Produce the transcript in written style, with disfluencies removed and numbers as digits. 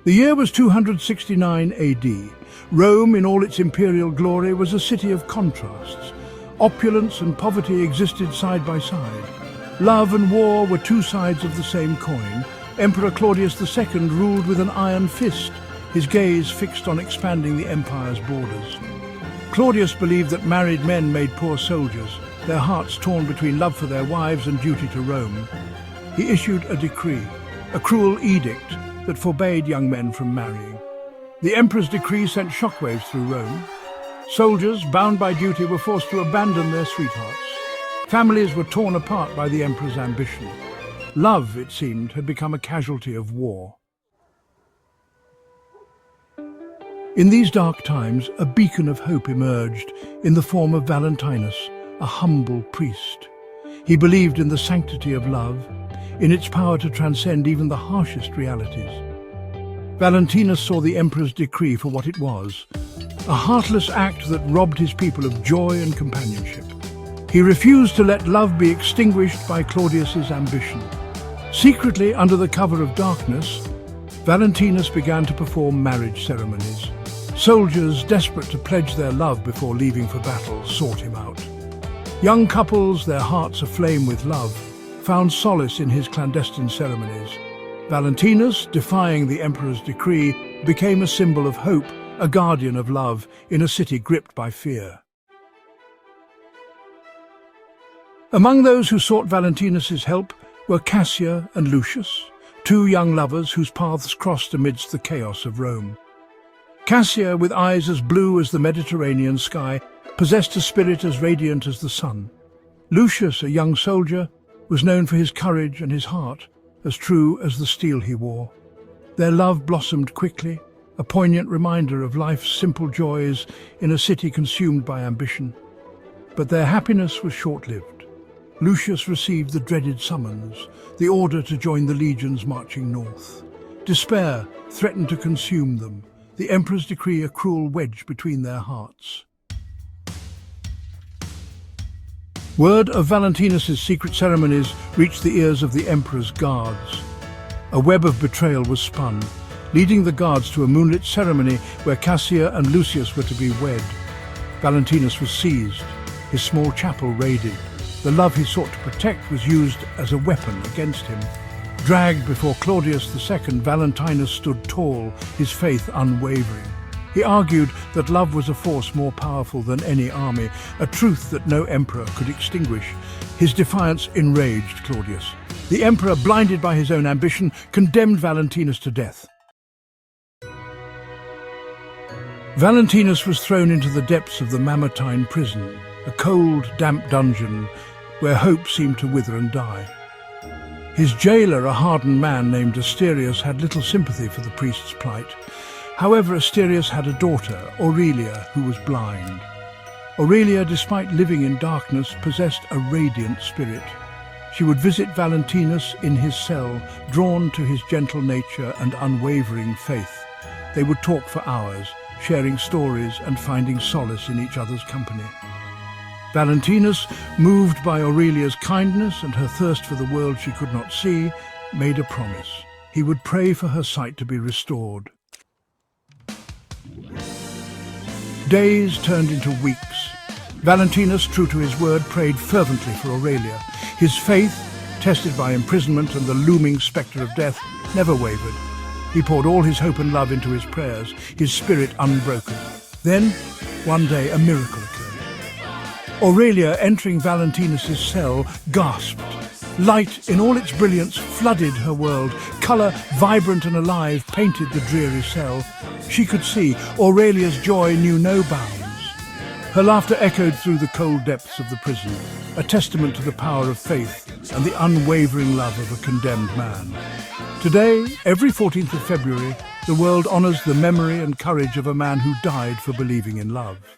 The year was 269 AD. Rome, in all its imperial glory, was a city of contrasts. Opulence and poverty existed side by side. Love and war were two sides of the same coin. Emperor Claudius II ruled with an iron fist, his gaze fixed on expanding the empire's borders. Claudius believed that married men made poor soldiers, their hearts torn between love for their wives and duty to Rome. He issued a decree, a cruel edict that forbade young men from marrying. The emperor's decree sent shockwaves through Rome. Soldiers, bound by duty, were forced to abandon their sweethearts. Families were torn apart by the emperor's ambition. Love, it seemed, had become a casualty of war. In these dark times, a beacon of hope emerged in the form of Valentinus, a humble priest. He believed in the sanctity of love, in its power to transcend even the harshest realities. Valentinus saw the emperor's decree for what it was, a heartless act that robbed his people of joy and companionship. He refused to let love be extinguished by Claudius's ambition. Secretly, under the cover of darkness, Valentinus began to perform marriage ceremonies. Soldiers, desperate to pledge their love before leaving for battle, sought him out. Young couples, their hearts aflame with love, found solace in his clandestine ceremonies. Valentinus, defying the emperor's decree, became a symbol of hope, a guardian of love in a city gripped by fear. Among those who sought Valentinus's help were Cassia and Lucius, two young lovers whose paths crossed amidst the chaos of Rome. Cassia, with eyes as blue as the Mediterranean sky, possessed a spirit as radiant as the sun. Lucius, a young soldier, was known for his courage and his heart, as true as the steel he wore. Their love blossomed quickly, a poignant reminder of life's simple joys in a city consumed by ambition. But their happiness was short-lived. Lucius received the dreaded summons, the order to join the legions marching north. Despair threatened to consume them, the emperor's decree a cruel wedge between their hearts. Word of Valentinus's secret ceremonies reached the ears of the emperor's guards. A web of betrayal was spun, leading the guards to a moonlit ceremony where Cassia and Lucius were to be wed. Valentinus was seized, his small chapel raided. The love he sought to protect was used as a weapon against him. Dragged before Claudius II, Valentinus stood tall, his faith unwavering. He argued that love was a force more powerful than any army, a truth that no emperor could extinguish. His defiance enraged Claudius. The emperor, blinded by his own ambition, condemned Valentinus to death. Valentinus was thrown into the depths of the Mamertine prison, a cold, damp dungeon where hope seemed to wither and die. His jailer, a hardened man named Asterius, had little sympathy for the priest's plight. However, Asterius had a daughter, Aurelia, who was blind. Aurelia, despite living in darkness, possessed a radiant spirit. She would visit Valentinus in his cell, drawn to his gentle nature and unwavering faith. They would talk for hours, sharing stories and finding solace in each other's company. Valentinus, moved by Aurelia's kindness and her thirst for the world she could not see, made a promise. He would pray for her sight to be restored. Days turned into weeks. Valentinus, true to his word, prayed fervently for Aurelia. His faith, tested by imprisonment and the looming spectre of death, never wavered. He poured all his hope and love into his prayers, his spirit unbroken. Then, one day, a miracle occurred. Aurelia, entering Valentinus's cell, gasped. Light in all its brilliance flooded her world. Colour, vibrant and alive, painted the dreary cell. She could see. Aurelia's joy knew no bounds. Her laughter echoed through the cold depths of the prison, a testament to the power of faith and the unwavering love of a condemned man. Today, every 14th of February, the world honours the memory and courage of a man who died for believing in love.